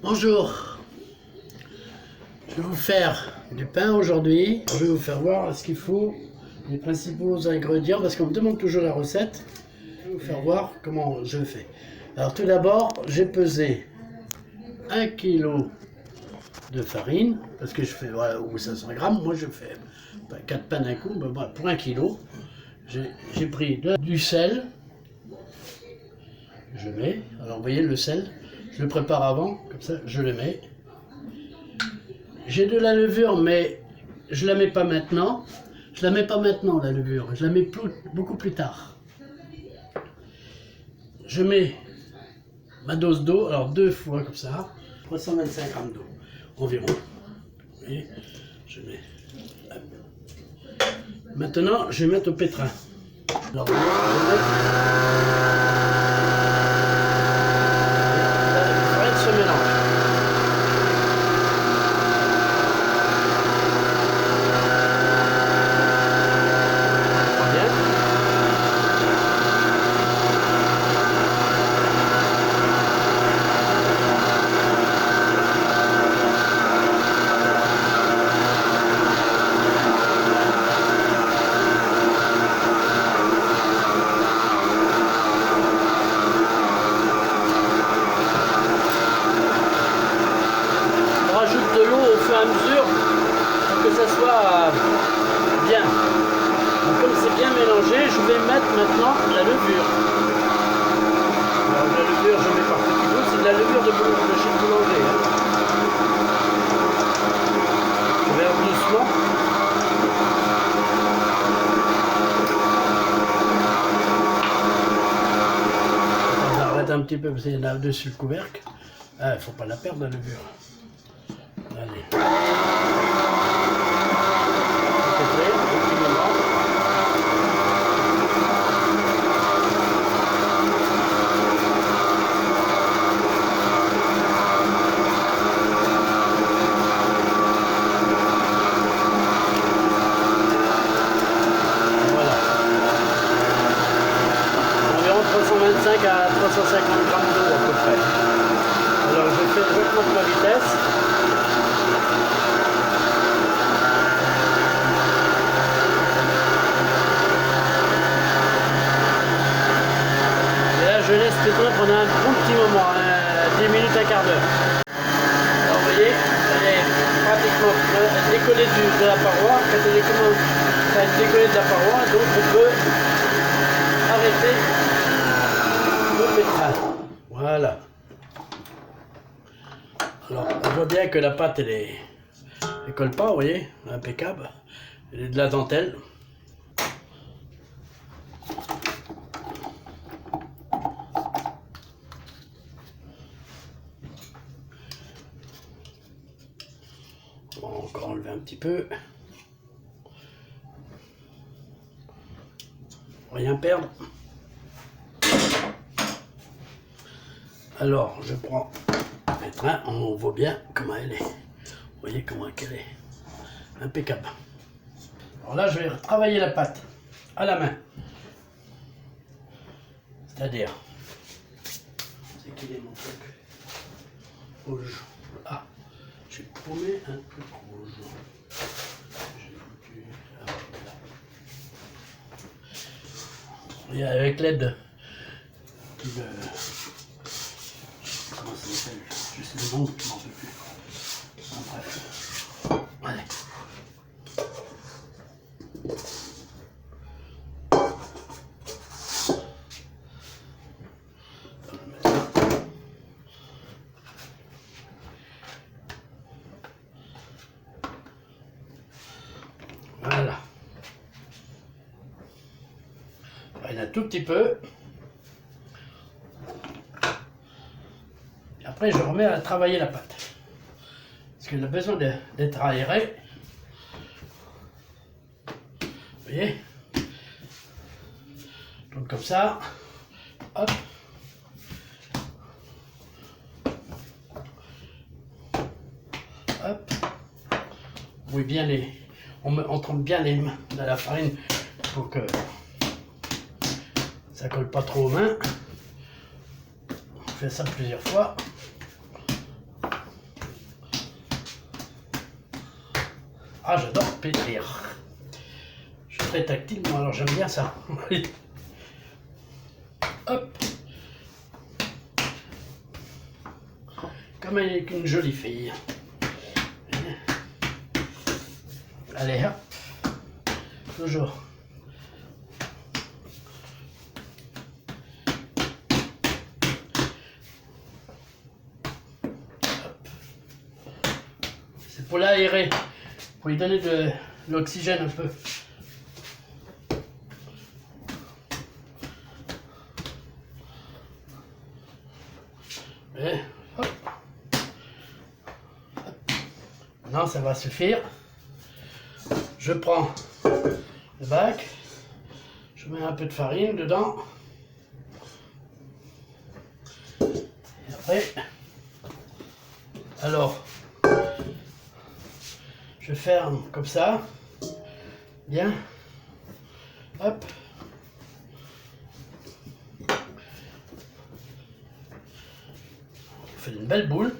Bonjour, je vais vous faire du pain aujourd'hui. Je vais vous faire voir ce qu'il faut, les principaux ingrédients, parce qu'on me demande toujours la recette. Je vais vous faire voir comment je fais. Alors tout d'abord, j'ai pesé 1 kg de farine, parce que je fais voilà, ou 500 grammes, moi je fais 4 pains d'un coup, mais voilà, pour 1 kg. J'ai pris du sel, je mets, alors vous voyez le sel, je le prépare avant, comme ça je le mets. J'ai de la levure, mais je la mets pas maintenant. Je la mets pas maintenant, la levure, je la mets beaucoup plus tard. Je mets ma dose d'eau, alors 2 fois comme ça, 325 grammes d'eau environ. Et je mets. Hop. Maintenant, je vais mettre au pétrin. Alors, je vais mettre. La farine se mélange. De l'eau au fur et à mesure pour que ça soit bien. Donc, comme c'est bien mélangé, je vais mettre maintenant la levure. Alors la levure, je mets par petits bouts, c'est de la levure de chez le boulanger. Je vais doucement. On arrête un petit peu parce qu'il y en a au-dessus le couvercle. Il ne faut pas la perdre la levure. Allez. Voilà. Environ 325 à 350 grammes d'eau à peu près. Alors je monte ma vitesse. Je laisse pétrir pendant un bon petit moment, 10 minutes, un quart d'heure. Alors vous voyez, elle est pratiquement décollée de la paroi. Quand elle est décollée de la paroi, donc on peut arrêter le pétrin. Voilà. Alors on voit bien que la pâte elle colle pas, vous voyez, impeccable. Elle est de la dentelle. On va encore enlever un petit peu. Rien perdre. Alors, je prends le pétrin. On voit bien comment elle est. Vous voyez comment elle est. Impeccable. Alors là, je vais travailler la pâte à la main. C'est-à-dire, c'est qu'il est mon truc rouge. Ah, j'ai paumé un truc rouge. J'ai foutu. Ah, voilà. Et avec l'aide de. Comment ça s'appelle? Je sais le nom, je m'en peux plus. Enfin, bref. Allez. Voilà. Il y en a un tout petit peu. Et après, je remets à travailler la pâte. Parce qu'elle a besoin d'être aérée. Vous voyez? Donc comme ça. Hop. Hop. Oui, bien on trempe bien les mains dans la farine pour que ça colle pas trop aux mains. On fait ça plusieurs fois. Ah, j'adore pétrir. Je suis très tactile, moi, alors j'aime bien ça. Hop. Comme elle est une jolie fille. Allez, hop. Toujours. C'est pour l'aérer, pour lui donner de l'oxygène un peu. Et hop. Non, ça va suffire. Je prends le bac, je mets un peu de farine dedans. Et après, alors, je ferme comme ça. Bien. Hop. On fait une belle boule.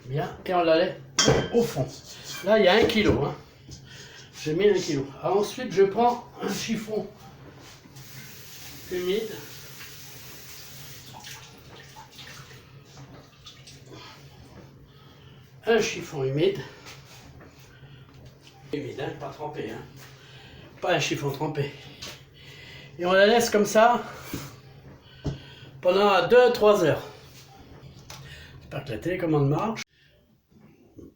Bien. Et on la laisse au fond. Là, il y a 1 kg. Hein. J'ai mis 1 kg. Alors, ensuite, je prends un chiffon humide. Un chiffon humide. Humide, hein, pas trempé. Hein. Pas un chiffon trempé. Et on la laisse comme ça pendant 2-3 heures. J'espère que la télécommande marche.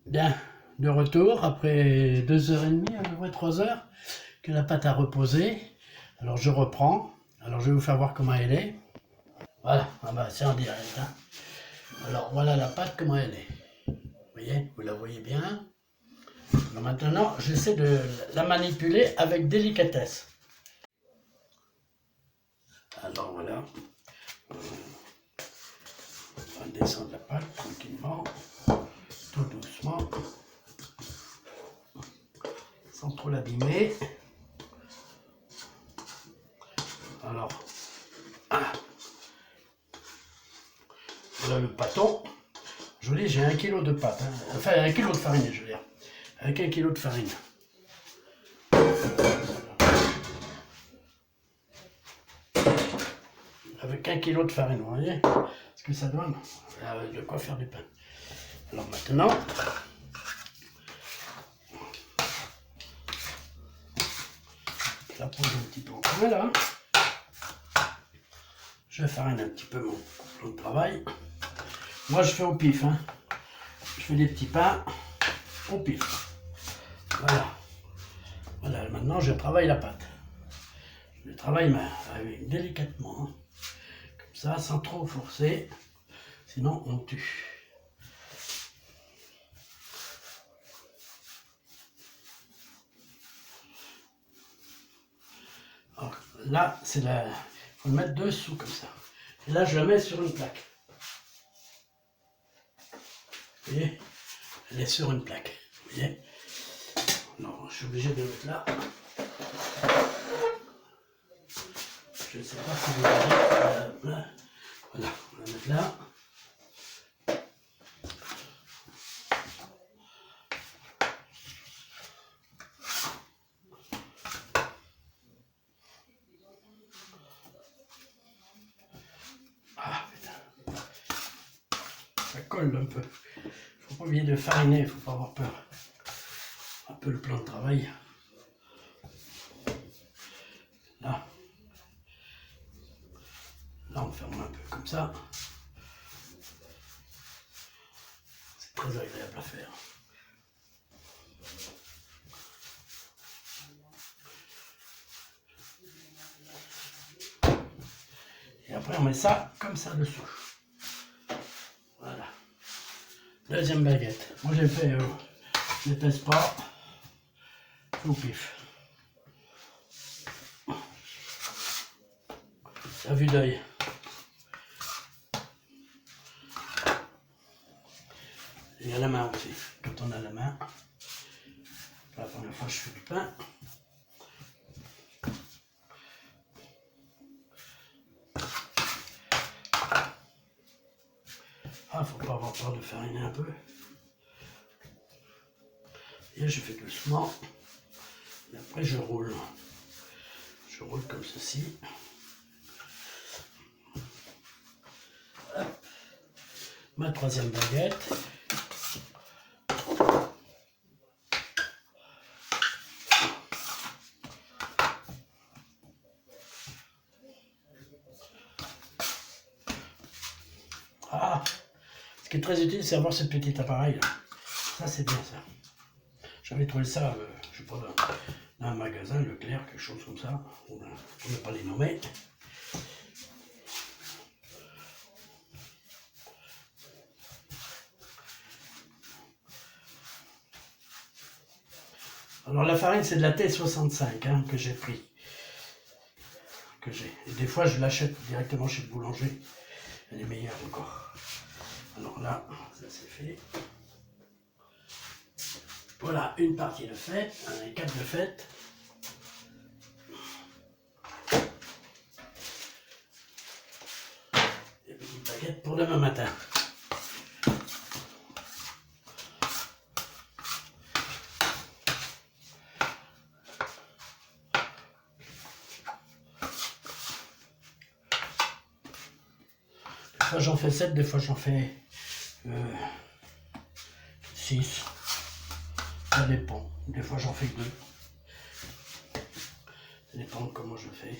Bien, de retour après 2h30, à peu près 3 heures, que la pâte a reposé. Alors je reprends. Alors je vais vous faire voir comment elle est. Voilà, ah bah, c'est en direct. Hein. Alors voilà la pâte, comment elle est. Vous voyez, vous la voyez bien. Alors maintenant, j'essaie de la manipuler avec délicatesse. Alors voilà. On va descendre la pâte tranquillement, tout doucement, sans trop l'abîmer. Alors, voilà le pâton. Je vous dis, j'ai 1 kg de pâte, hein. Enfin 1 kg de farine, je veux dire, avec 1 kg de farine. Avec 1 kg de farine, vous voyez ce que ça donne, de quoi faire du pain. Alors maintenant, je la pose un petit peu en coin là. Je farine un petit peu mon plan de travail. Moi je fais au pif, hein. Je fais des petits pains au pif. Voilà. Voilà, maintenant je travaille la pâte. Je travaille délicatement. Hein. Comme ça, sans trop forcer. Sinon on tue. Alors, là, c'est la. Il faut le mettre dessous comme ça. Et là, je la mets sur une plaque. Vous voyez? Elle est sur une plaque. Vous voyez? Non, je suis obligé de le mettre là. Je ne sais pas si vous voyez. Voilà, on va la mettre là. Ah putain. Ça colle un peu. Faut pas oublier de fariner, faut pas avoir peur. Un peu le plan de travail. Là. Là on ferme un peu comme ça. C'est très agréable à faire. Et après on met ça comme ça dessous. Voilà. Deuxième baguette. Moi j'ai fait, je ne pèse pas. Au pif. À vue d'œil. Et à la main aussi. Quand on a la main. La première fois je fais du pain. Ah, faut pas avoir peur de fariner un peu. Et je fais doucement. Et après je roule. Je roule comme ceci. Hop. Ma troisième baguette. Ah, ce qui est très utile, c'est avoir ce petit appareil là. Ça, c'est bien ça. J'avais trouvé ça, je sais pas, dans un magasin, Leclerc, quelque chose comme ça. On ne peut pas les nommer. Alors la farine, c'est de la T65 hein, que j'ai pris. Et des fois, je l'achète directement chez le boulanger. Elle est meilleure encore. Alors là, ça c'est fait. Voilà, une partie de faite, un 4 de faite. Et une baguette pour demain matin. Des fois j'en fais 7, des fois j'en fais 6. Ça dépend. Des fois j'en fais 2. Ça dépend de comment je fais.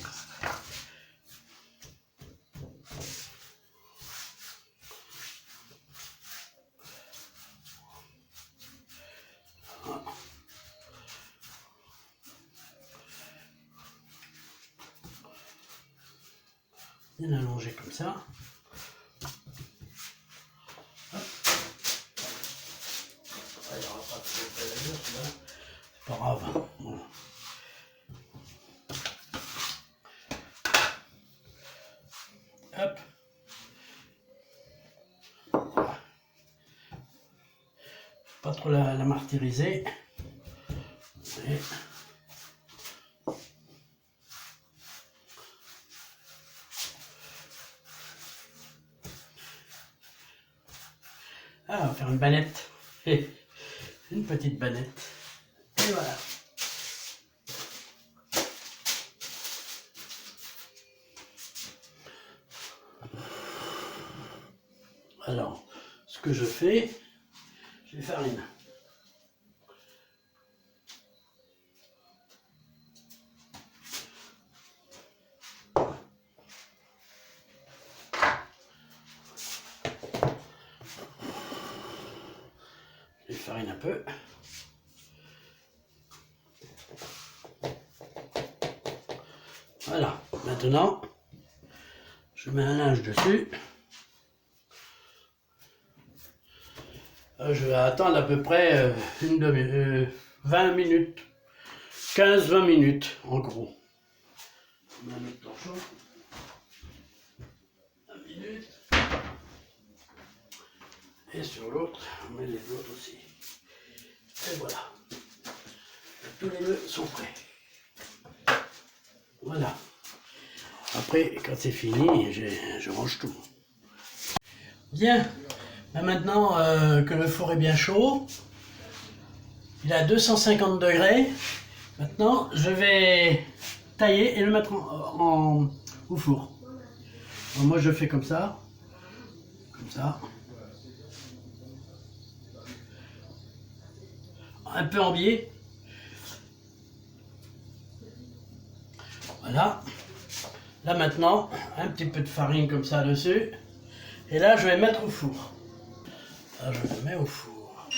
Bien allongé comme ça. Il n'y aura pas trop de pédalure, là. C'est pas grave. Voilà. Hop. Voilà. Pas trop la martyriser. Et... Ah, on va faire une banette. Une petite banette. Et voilà. Alors, ce que je fais, je vais farine. Je farine un peu. Voilà, maintenant, je mets un linge dessus. Je vais attendre à peu près 20 minutes, 15-20 minutes en gros. On met un autre torchon. 1 minute. Et sur l'autre, on met les autres aussi. Et voilà. Tous les nœuds sont prêts. Voilà. Après, quand c'est fini, je range tout. Bien. Là, maintenant que le four est bien chaud, il est à 250 degrés. Maintenant, je vais tailler et le mettre au four. Alors, moi, je fais comme ça. Comme ça. Un peu en biais. Voilà. Là maintenant, un petit peu de farine comme ça dessus. Et là, je vais mettre au four. Là, je le mets au four.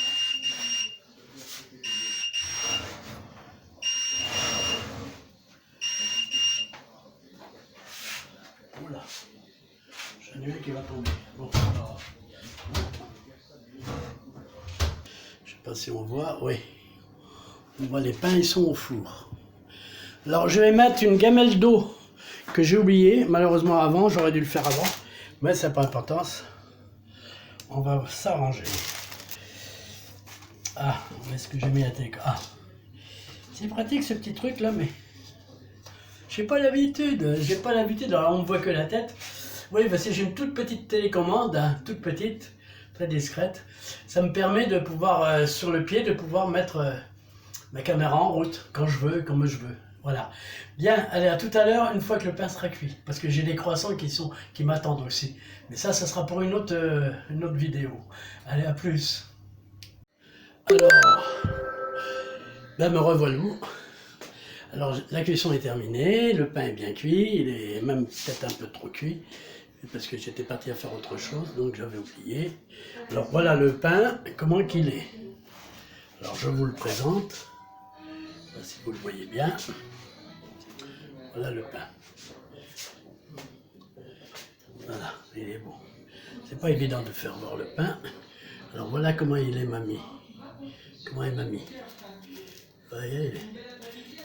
Voilà. J'en ai une qui va tomber. Bon, alors. Je sais pas si on voit. Oui. On voit les pains, ils sont au four. Alors, je vais mettre une gamelle d'eau que j'ai oublié, malheureusement avant, j'aurais dû le faire avant, mais ça n'a pas d'importance. On va s'arranger. Ah, où est-ce que j'ai mis la télé? Ah, c'est pratique ce petit truc là, mais j'ai pas l'habitude. Alors on me voit que la tête. Oui, parce que j'ai une toute petite télécommande, hein, toute petite, très discrète. Ça me permet de pouvoir, sur le pied, de pouvoir mettre ma caméra en route, quand je veux, comme je veux. Voilà. Bien, allez, à tout à l'heure, une fois que le pain sera cuit. Parce que j'ai des croissants qui m'attendent aussi. Mais ça sera pour une autre vidéo. Allez, à plus. Alors, ben me revoilà. Alors, la cuisson est terminée, le pain est bien cuit, il est même peut-être un peu trop cuit, parce que j'étais parti à faire autre chose, donc j'avais oublié. Alors voilà le pain, comment qu'il est. Alors je vous le présente, si vous le voyez bien. Voilà le pain. Voilà, il est beau. C'est pas évident de faire voir le pain. Alors voilà comment il est mamie. Comment est mamie. Vous voyez,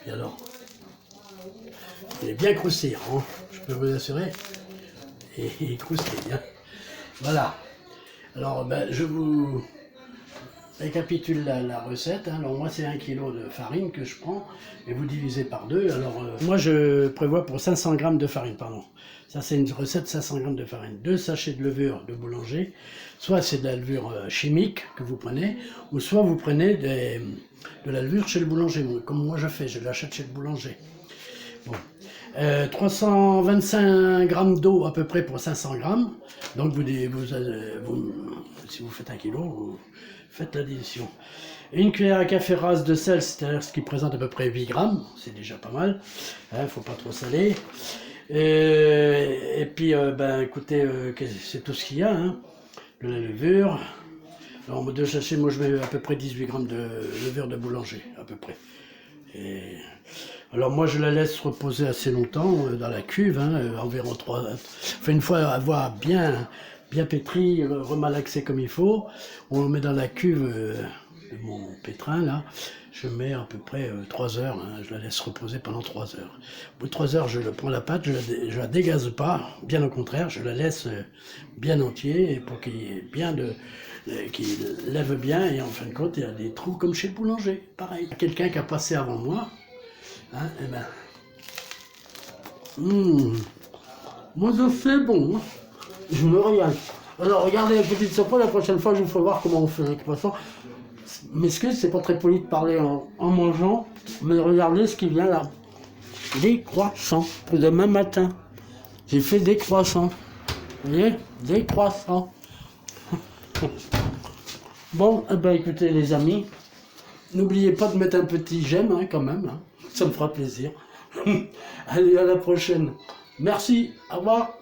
et alors, il est bien croustillant, hein, je peux vous assurer. Et il croustille, hein. Voilà. Alors, ben, je vous récapitule la recette. Hein. Alors, moi, c'est 1 kg de farine que je prends, et vous divisez par 2. Alors, moi, je prévois pour 500 g de farine, pardon. Ça, c'est une recette 500 g de farine. 2 sachets de levure de boulanger. Soit c'est de la levure chimique que vous prenez, ou soit vous prenez de la levure chez le boulanger, comme moi je fais, je l'achète chez le boulanger. Bon. 325 g d'eau à peu près pour 500 g. Donc si vous faites 1 kg, vous faites l'addition. Une cuillère à café rase de sel, c'est-à-dire ce qui présente à peu près 8 g, c'est déjà pas mal. Faut pas trop saler. Et puis, ben écoutez, c'est tout ce qu'il y a. Hein. De la levure. Alors, 2 sachets, moi je mets à peu près 18 g de levure de boulanger, à peu près. Et alors moi je la laisse reposer assez longtemps dans la cuve, hein, environ 3. Enfin, une fois avoir bien pétri, remalaxé comme il faut, on le met dans la cuve de mon pétrin là. Je mets à peu près 3 heures, hein, je la laisse reposer pendant 3 heures. Au bout de 3 heures, je prends la pâte, je la dégaze pas, bien au contraire, je la laisse bien entier pour qu'il y ait bien qu'il lève bien, et en fin de compte, il y a des trous comme chez le boulanger, pareil. Quelqu'un qui a passé avant moi, hein, et ben, moi je fais bon, hein. Je me régale. Alors regardez, petite surprise, la prochaine fois je vous ferai voir comment on fait les croissants. M'excuse, c'est pas très poli de parler en mangeant, mais regardez ce qui vient là. Des croissants, pour demain matin. J'ai fait des croissants. Vous voyez, des croissants. Bon, eh ben écoutez les amis, n'oubliez pas de mettre un petit j'aime hein, quand même, hein. Ça me fera plaisir. Allez, à la prochaine. Merci, au revoir.